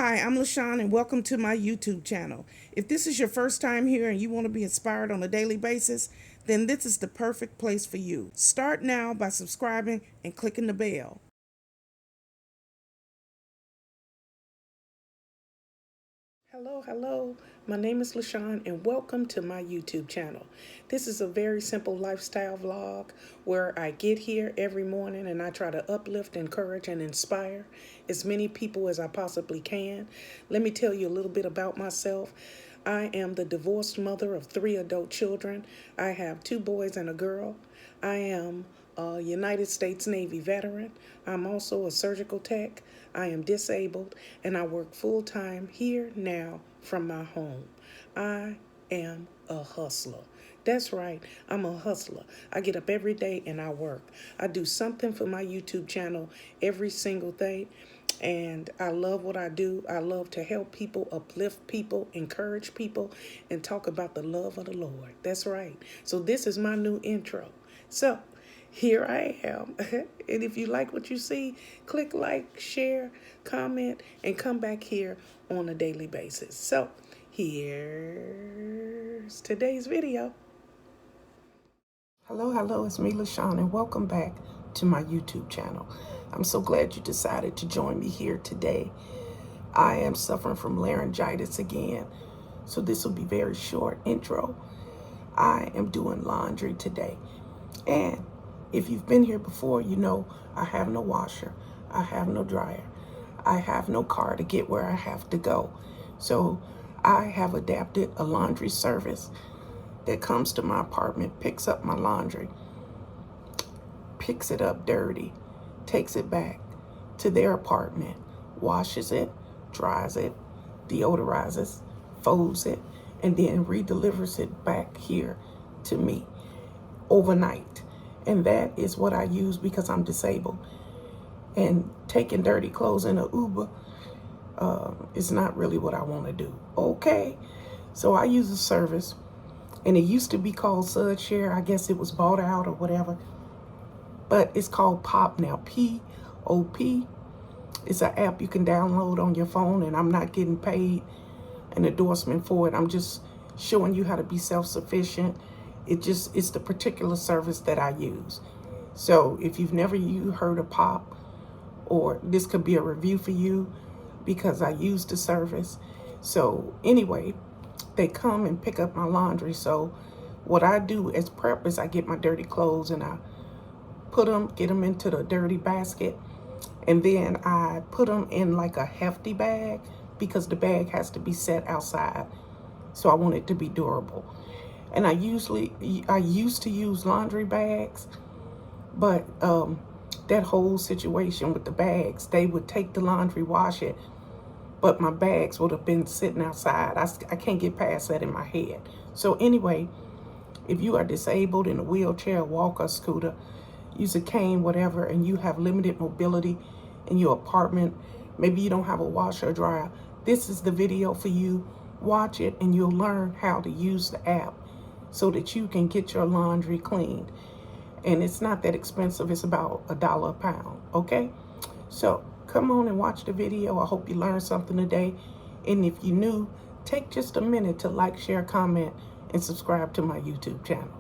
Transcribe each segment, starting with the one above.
Hi, I'm LaShawn and welcome to my YouTube channel. If this is your first time here and you want to be inspired on a daily basis, then this is the perfect place for you. Start now by subscribing and clicking the bell. Hello. My name is LaShawn and welcome to my YouTube channel. This is a very simple lifestyle vlog where I get here every morning and I try to uplift, encourage, and inspire as many people as I possibly can. Let me tell you a little bit about myself. I am the divorced mother of 3 adult children. I have 2 boys and a girl. I am a United States Navy veteran. I'm also a surgical tech. I am disabled and I work full time here now from my home. I am a hustler. That's right, I'm a hustler. I get up every day and I work. I do something for my YouTube channel every single day. And I love what I do. I love to help people, uplift people, encourage people, and talk about the love of the Lord. That's right. So this is my new intro. So here I am. And if you like what you see, click like, share, comment, and come back here on a daily basis. So here's today's video. Hello, it's me, LaShawn, and welcome back to my YouTube channel. I'm so glad you decided to join me here today. I am suffering from laryngitis again, so this will be very short intro. I am doing laundry today, and if you've been here before, you know I have no washer, I have no dryer, I have no car to get where I have to go. So I have adapted a laundry service that comes to my apartment, picks up my laundry, picks it up dirty, takes it back to their apartment, washes it, dries it, deodorizes, folds it, and then redelivers it back here to me overnight. And that is what I use because I'm disabled. And taking dirty clothes in an Uber is not really what I want to do. Okay, so I use a service, and it used to be called SudShare. I guess it was bought out or whatever. But it's called POP now, P-O-P. It's an app you can download on your phone, and I'm not getting paid an endorsement for it. I'm just showing you how to be self-sufficient. It's the particular service that I use. So if you've never heard of POP, or this could be a review for you because I use the service. So anyway, they come and pick up my laundry. So what I do as prep is I get my dirty clothes and I get them into the dirty basket, and then I put them in like a hefty bag because the bag has to be set outside. So I want it to be durable. And I used to use laundry bags, but that whole situation with the bags, they would take the laundry, wash it, but my bags would have been sitting outside. I can't get past that in my head. So anyway, if you are disabled in a wheelchair, walker, scooter, use a cane, whatever, and you have limited mobility in your apartment, maybe you don't have a washer or dryer, this is the video for you. Watch it and you'll learn how to use the app so that you can get your laundry cleaned. And it's not that expensive. It's about $1 a pound, okay? So come on and watch the video. I hope you learned something today. And if you're new, take just a minute to like, share, comment, and subscribe to my YouTube channel.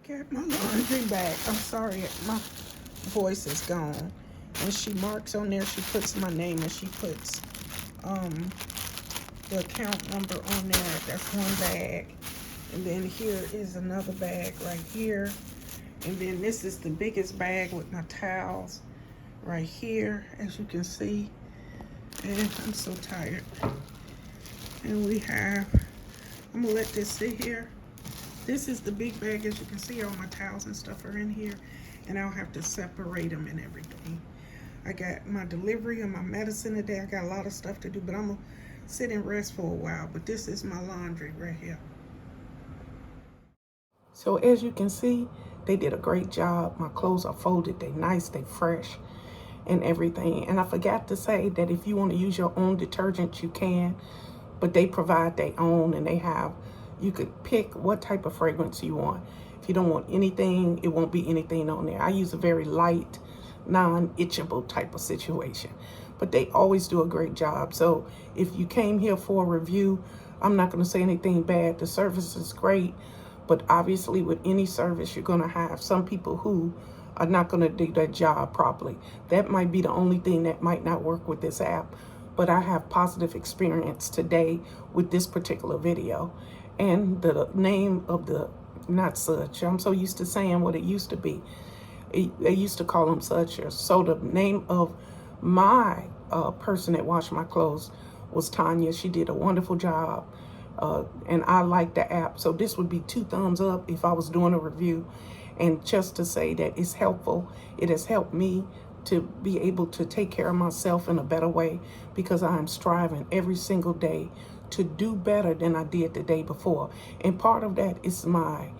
got my laundry bag. I'm sorry, my voice is gone. And she marks on there, she puts my name and she puts um the account number on there. That's one bag. And then here is another bag right here. And then this is the biggest bag with my towels right here, as you can see. And I'm so tired. And we have, I'm gonna let this sit here. This is the big bag, as you can see, all my towels and stuff are in here. And I'll have to separate them and everything. I got my delivery and my medicine today. I got a lot of stuff to do, but I'm gonna sit and rest for a while. But this is my laundry right here. So as you can see, they did a great job. My clothes are folded, they nice, they fresh and everything. And I forgot to say that if you want to use your own detergent, you can, but they provide their own, and they have, you could pick what type of fragrance you want. If you don't want anything, it won't be anything on there. I use a very light, non-itchable type of situation, but they always do a great job. So if you came here for a review, I'm not going to say anything bad. The service is great, but obviously with any service, you're going to have some people who are not going to do their job properly. That might be the only thing that might not work with this app, but I have positive experience today with this particular video. And the name of the, not such, I'm so used to saying what it used to be. They used to call them such. So the name of my person that washed my clothes was Tanya. She did a wonderful job. And I like the app. So this would be 2 thumbs up if I was doing a review. And just to say that it's helpful. It has helped me to be able to take care of myself in a better way, because I am striving every single day to do better than I did the day before. And part of that is my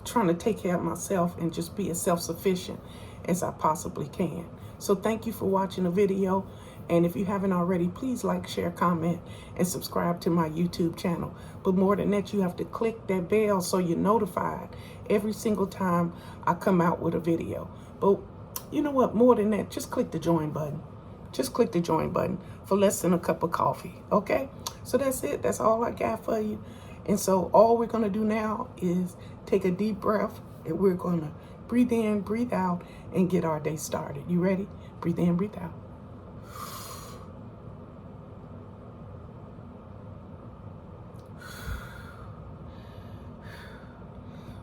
trying to take care of myself and just be as self-sufficient as I possibly can. So thank you for watching the video. And if you haven't already, please like, share, comment, and subscribe to my YouTube channel. But more than that, you have to click that bell so you're notified every single time I come out with a video. But you know what? More than that, just click the join button. Just click the join button for less than a cup of coffee, okay? So that's it. That's all I got for you. And so all we're going to do now is take a deep breath, and we're going to breathe in, breathe out, and get our day started. You ready? Breathe in, breathe out.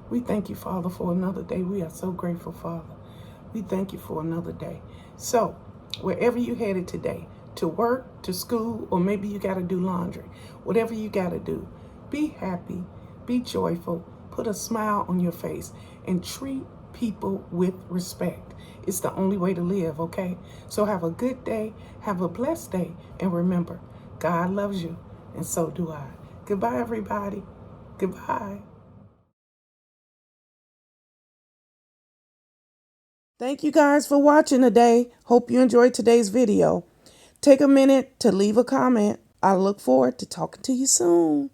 We thank you, Father, for another day. We are so grateful, Father. We thank you for another day. So wherever you headed today, to work, to school, or maybe you got to do laundry, whatever you got to do, be happy, be joyful, put a smile on your face, and treat people with respect. It's the only way to live, okay? So have a good day, have a blessed day, and remember, God loves you, and so do I. Goodbye, everybody. Goodbye. Thank you guys for watching today. Hope you enjoyed today's video. Take a minute to leave a comment. I look forward to talking to you soon.